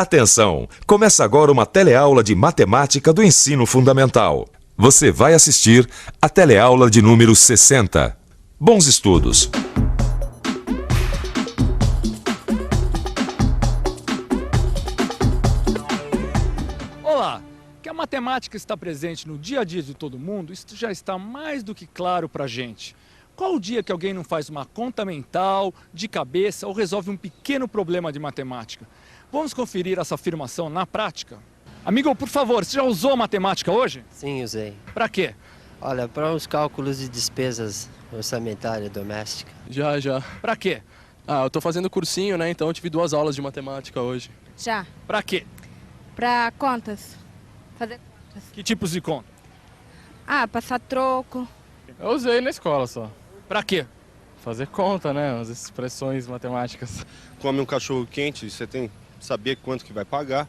Atenção! Começa agora uma teleaula de matemática do ensino fundamental. Você vai assistir a teleaula de número 60. Bons estudos! Olá! Que a matemática está presente no dia a dia de todo mundo, isso já está mais do que claro para a gente. Qual o dia que alguém não faz uma conta mental, de cabeça, ou resolve um pequeno problema de matemática? Vamos conferir essa afirmação na prática? Amigo, por favor, você já usou matemática hoje? Sim, usei. Para quê? Olha, para os cálculos de despesas orçamentárias domésticas. Já. Para quê? Eu tô fazendo cursinho, né? Então eu tive 2 aulas de matemática hoje. Já. Para quê? Para contas. Fazer contas. Que tipos de conta? Passar troco. Eu usei na escola só. Para quê? Fazer conta, né? As expressões matemáticas. Come um cachorro quente, você tem que saber quanto que vai pagar,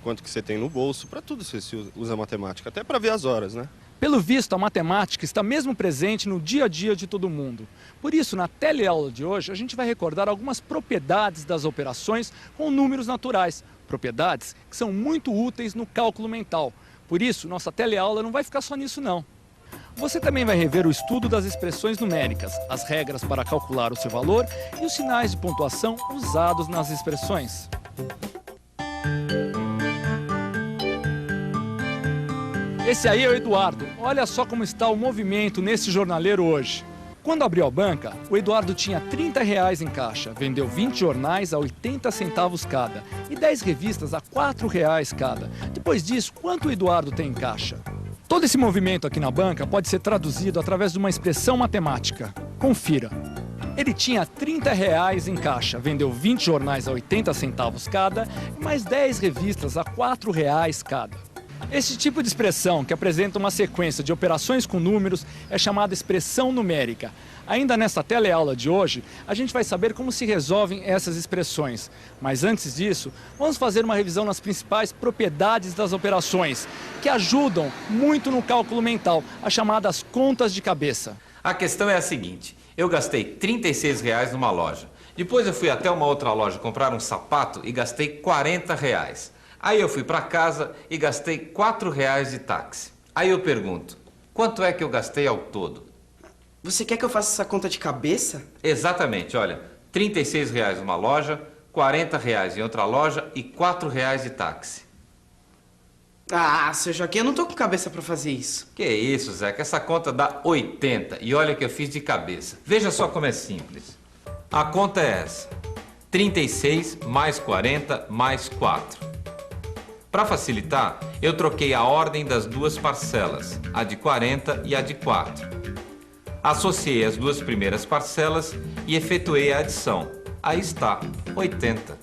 quanto que você tem no bolso. Para tudo você usa matemática, até para ver as horas, né? Pelo visto, a matemática está mesmo presente no dia a dia de todo mundo. Por isso, na teleaula de hoje, a gente vai recordar algumas propriedades das operações com números naturais. Propriedades que são muito úteis no cálculo mental. Por isso, nossa teleaula não vai ficar só nisso não. Você também vai rever o estudo das expressões numéricas, as regras para calcular o seu valor e os sinais de pontuação usados nas expressões. Esse aí é o Eduardo. Olha só como está o movimento nesse jornaleiro hoje. Quando abriu a banca, o Eduardo tinha R$30 em caixa, vendeu 20 jornais a 80 centavos cada e 10 revistas a R$4 cada. Depois disso, quanto o Eduardo tem em caixa? Todo esse movimento aqui na banca pode ser traduzido através de uma expressão matemática. Confira. Ele tinha R$30 em caixa, vendeu 20 jornais a 80 centavos cada e mais 10 revistas a R$4 cada. Esse tipo de expressão, que apresenta uma sequência de operações com números, é chamada expressão numérica. Ainda nesta teleaula de hoje, a gente vai saber como se resolvem essas expressões. Mas antes disso, vamos fazer uma revisão nas principais propriedades das operações, que ajudam muito no cálculo mental, as chamadas contas de cabeça. A questão é a seguinte: eu gastei R$36 numa loja. Depois eu fui até uma outra loja comprar um sapato e gastei R$40. Aí eu fui para casa e gastei R$4 de táxi. Aí eu pergunto, quanto é que eu gastei ao todo? Você quer que eu faça essa conta de cabeça? Exatamente, olha, R$36 numa loja, R$40 em outra loja e R$4 de táxi. Seu Joaquim, eu não tô com cabeça para fazer isso. Que isso, Zé, que essa conta dá 80 e olha que eu fiz de cabeça. Veja só como é simples. A conta é essa, 36 mais 40 mais 4. Para facilitar, eu troquei a ordem das duas parcelas, a de 40 e a de 4. Associei as duas primeiras parcelas e efetuei a adição. Aí está, 80.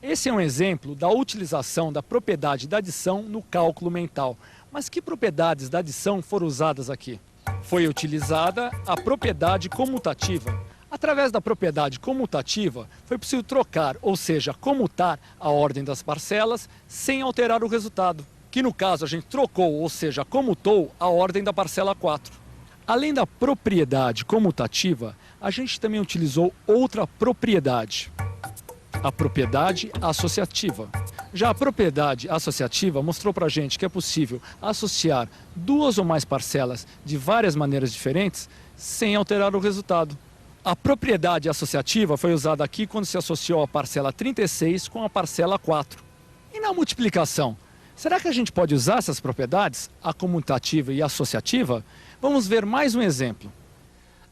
Esse é um exemplo da utilização da propriedade da adição no cálculo mental. Mas que propriedades da adição foram usadas aqui? Foi utilizada a propriedade comutativa. Através da propriedade comutativa, foi possível trocar, ou seja, comutar a ordem das parcelas sem alterar o resultado, que no caso a gente trocou, ou seja, comutou a ordem da parcela 4. Além da propriedade comutativa, a gente também utilizou outra propriedade, a propriedade associativa. Já a propriedade associativa mostrou para a gente que é possível associar duas ou mais parcelas de várias maneiras diferentes sem alterar o resultado. A propriedade associativa foi usada aqui quando se associou a parcela 36 com a parcela 4. E na multiplicação, será que a gente pode usar essas propriedades, a comutativa e a associativa? Vamos ver mais um exemplo.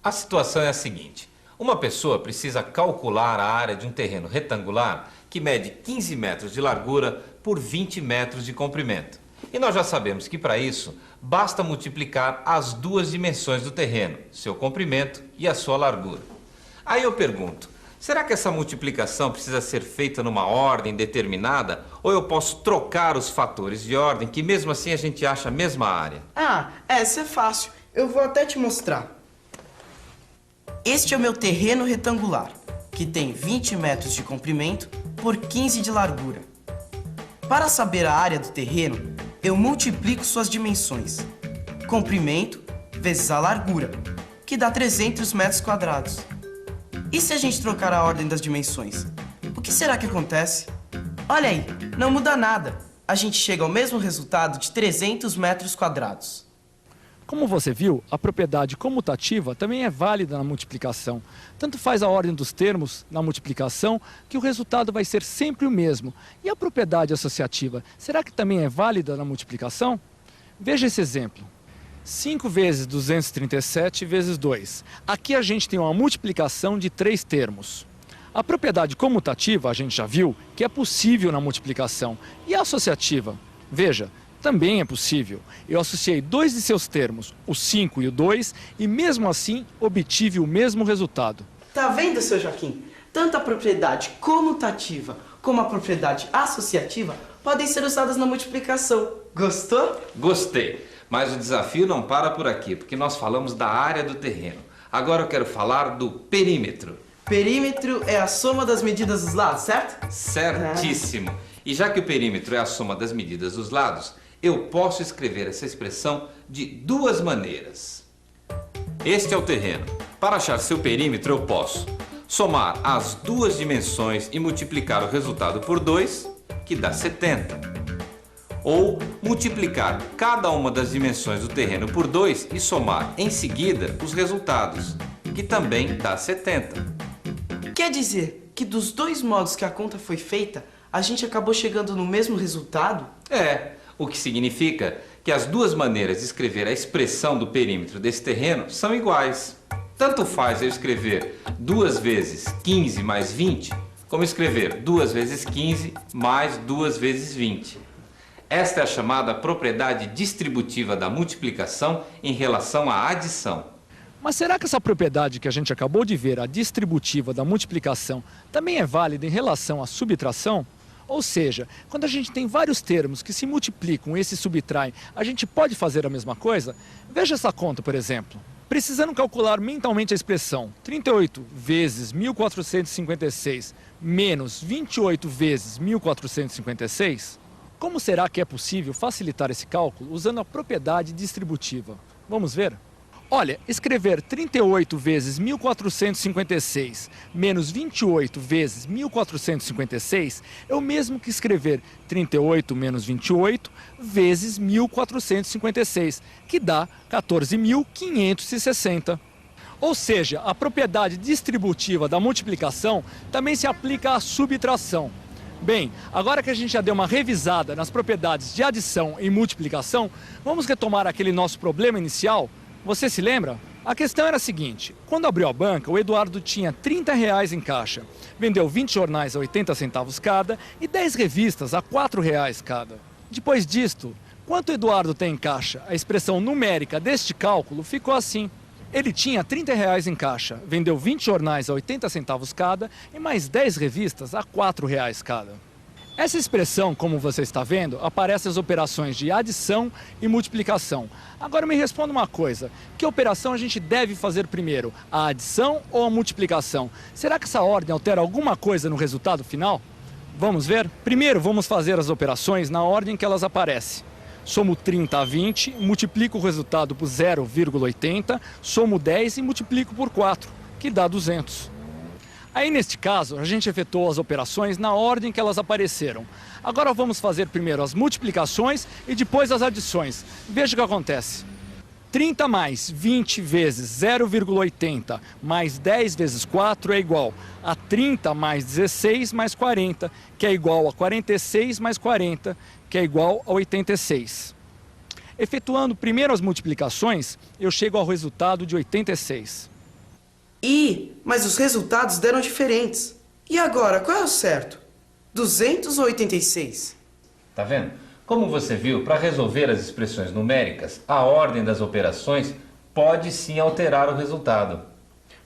A situação é a seguinte: uma pessoa precisa calcular a área de um terreno retangular que mede 15 metros de largura por 20 metros de comprimento. E nós já sabemos que para isso basta multiplicar as duas dimensões do terreno, seu comprimento e a sua largura. Aí eu pergunto, será que essa multiplicação precisa ser feita numa ordem determinada ou eu posso trocar os fatores de ordem que mesmo assim a gente acha a mesma área? Essa é fácil. Eu vou até te mostrar. Este é o meu terreno retangular, que tem 20 metros de comprimento por 15 de largura. Para saber a área do terreno, eu multiplico suas dimensões. Comprimento vezes a largura, que dá 300 metros quadrados. E se a gente trocar a ordem das dimensões? O que será que acontece? Olha aí, não muda nada. A gente chega ao mesmo resultado de 300 metros quadrados. Como você viu, a propriedade comutativa também é válida na multiplicação. Tanto faz a ordem dos termos na multiplicação que o resultado vai ser sempre o mesmo. E a propriedade associativa, será que também é válida na multiplicação? Veja esse exemplo. 5 vezes 237 vezes 2. Aqui a gente tem uma multiplicação de 3 termos. A propriedade comutativa, a gente já viu, que é possível na multiplicação. E a associativa? Veja, também é possível. Eu associei 2 de seus termos, o 5 e o 2, e mesmo assim obtive o mesmo resultado. Tá vendo, seu Joaquim? Tanto a propriedade comutativa como a propriedade associativa podem ser usadas na multiplicação. Gostou? Gostei, mas o desafio não para por aqui, porque nós falamos da área do terreno. Agora eu quero falar do perímetro. Perímetro é a soma das medidas dos lados, certo? Certíssimo. E já que o perímetro é a soma das medidas dos lados, eu posso escrever essa expressão de 2 maneiras. Este é o terreno. Para achar seu perímetro, eu posso somar as 2 dimensões e multiplicar o resultado por 2, que dá 70. Ou multiplicar cada uma das dimensões do terreno por 2 e somar em seguida os resultados, que também dá 70. Quer dizer que dos 2 modos que a conta foi feita, a gente acabou chegando no mesmo resultado? É, o que significa que as 2 maneiras de escrever a expressão do perímetro desse terreno são iguais. Tanto faz eu escrever 2 vezes 15 mais 20, como escrever 2 vezes 15 mais 2 vezes 20. Esta é a chamada propriedade distributiva da multiplicação em relação à adição. Mas será que essa propriedade que a gente acabou de ver, a distributiva da multiplicação, também é válida em relação à subtração? Ou seja, quando a gente tem vários termos que se multiplicam e se subtraem, a gente pode fazer a mesma coisa? Veja essa conta, por exemplo. Precisando calcular mentalmente a expressão 38 vezes 1456 menos 28 vezes 1456, como será que é possível facilitar esse cálculo usando a propriedade distributiva? Vamos ver? Olha, escrever 38 vezes 1456 menos 28 vezes 1456 é o mesmo que escrever 38 menos 28 vezes 1456, que dá 14.560. Ou seja, a propriedade distributiva da multiplicação também se aplica à subtração. Bem, agora que a gente já deu uma revisada nas propriedades de adição e multiplicação, vamos retomar aquele nosso problema inicial? Você se lembra? A questão era a seguinte: quando abriu a banca, o Eduardo tinha R$30 em caixa, vendeu 20 jornais a 80 centavos cada e 10 revistas a R$4 cada. Depois disto, quanto o Eduardo tem em caixa? A expressão numérica deste cálculo ficou assim. Ele tinha R$30 em caixa, vendeu 20 jornais a 80 centavos cada e mais 10 revistas a R$4 cada. Essa expressão, como você está vendo, aparece as operações de adição e multiplicação. Agora me responda uma coisa: que operação a gente deve fazer primeiro, a adição ou a multiplicação? Será que essa ordem altera alguma coisa no resultado final? Vamos ver? Primeiro vamos fazer as operações na ordem que elas aparecem. Somo 30 a 20, multiplico o resultado por 0,80, somo 10 e multiplico por 4, que dá 200. Aí, neste caso, a gente efetuou as operações na ordem que elas apareceram. Agora vamos fazer primeiro as multiplicações e depois as adições. Veja o que acontece. 30 mais 20 vezes 0,80 mais 10 vezes 4 é igual a 30 mais 16 mais 40, que é igual a 46 mais 40, que é igual a 86. Efetuando primeiro as multiplicações, eu chego ao resultado de 86. Mas os resultados deram diferentes. E agora, qual é o certo? 200 ou 86? Tá vendo? Como você viu, para resolver as expressões numéricas, a ordem das operações pode sim alterar o resultado.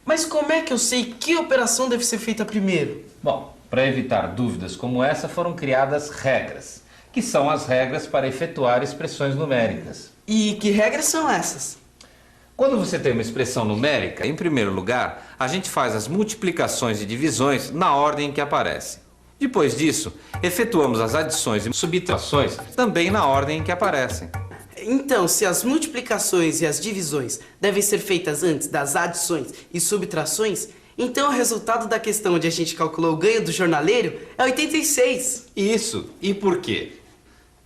Mas como é que eu sei que operação deve ser feita primeiro? Bom, para evitar dúvidas como essa, foram criadas regras, que são as regras para efetuar expressões numéricas. E que regras são essas? Quando você tem uma expressão numérica, em primeiro lugar, a gente faz as multiplicações e divisões na ordem que aparece. Depois disso, efetuamos as adições e subtrações também na ordem que aparecem. Então, se as multiplicações e as divisões devem ser feitas antes das adições e subtrações, Então o resultado da questão onde a gente calculou o ganho do jornaleiro é 86. Isso. E por quê?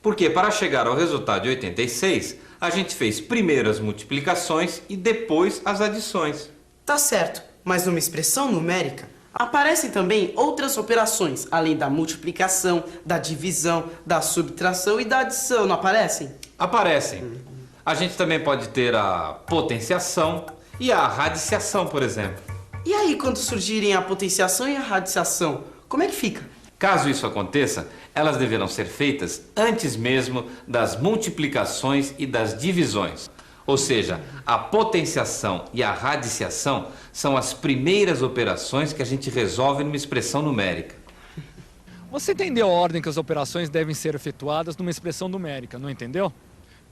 Porque para chegar ao resultado de 86, a gente fez primeiro as multiplicações e depois as adições. Tá certo, mas numa expressão numérica, aparecem também outras operações, além da multiplicação, da divisão, da subtração e da adição, não aparecem? Aparecem. A gente também pode ter a potenciação e a radiciação, por exemplo. E aí, quando surgirem a potenciação e a radiciação, como é que fica? Caso isso aconteça, elas deverão ser feitas antes mesmo das multiplicações e das divisões. Ou seja, a potenciação e a radiciação são as primeiras operações que a gente resolve numa expressão numérica. Você entendeu a ordem que as operações devem ser efetuadas numa expressão numérica, não entendeu?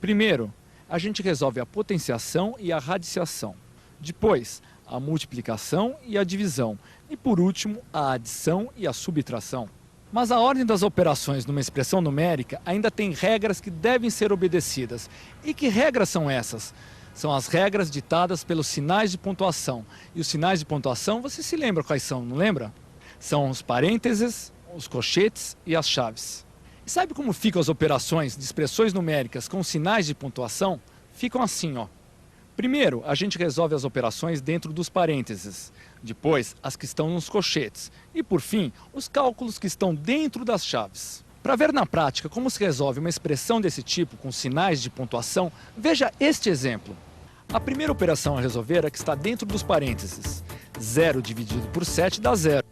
Primeiro, a gente resolve a potenciação e a radiciação. Depois, a multiplicação e a divisão. E por último, a adição e a subtração. Mas a ordem das operações numa expressão numérica ainda tem regras que devem ser obedecidas. E que regras são essas? São as regras ditadas pelos sinais de pontuação. E os sinais de pontuação, você se lembra quais são, não lembra? São os parênteses, os colchetes e as chaves. E sabe como ficam as operações de expressões numéricas com sinais de pontuação? Ficam assim, ó. Primeiro, a gente resolve as operações dentro dos parênteses. Depois, as que estão nos colchetes. E, por fim, os cálculos que estão dentro das chaves. Para ver na prática como se resolve uma expressão desse tipo com sinais de pontuação, veja este exemplo. A primeira operação a resolver é a que está dentro dos parênteses. 0 dividido por 7 dá 0.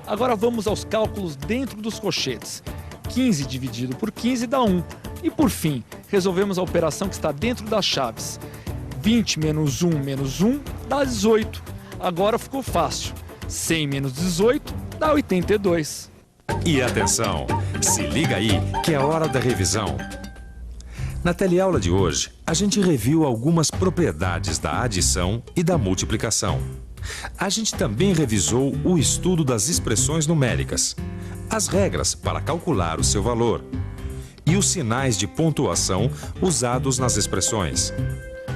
Agora vamos aos cálculos dentro dos colchetes. 15 dividido por 15 dá 1. E por fim, resolvemos a operação que está dentro das chaves. 20 menos 1 dá 18. Agora ficou fácil. 100 menos 18 dá 82. E atenção, se liga aí que é hora da revisão. Na teleaula de hoje, a gente reviu algumas propriedades da adição e da multiplicação. A gente também revisou o estudo das expressões numéricas, as regras para calcular o seu valor e os sinais de pontuação usados nas expressões.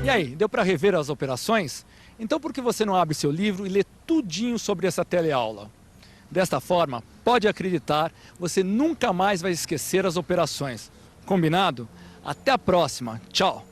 E aí, deu para rever as operações? Então por que você não abre seu livro e lê tudinho sobre essa teleaula? Desta forma, pode acreditar, você nunca mais vai esquecer as operações. Combinado? Até a próxima. Tchau!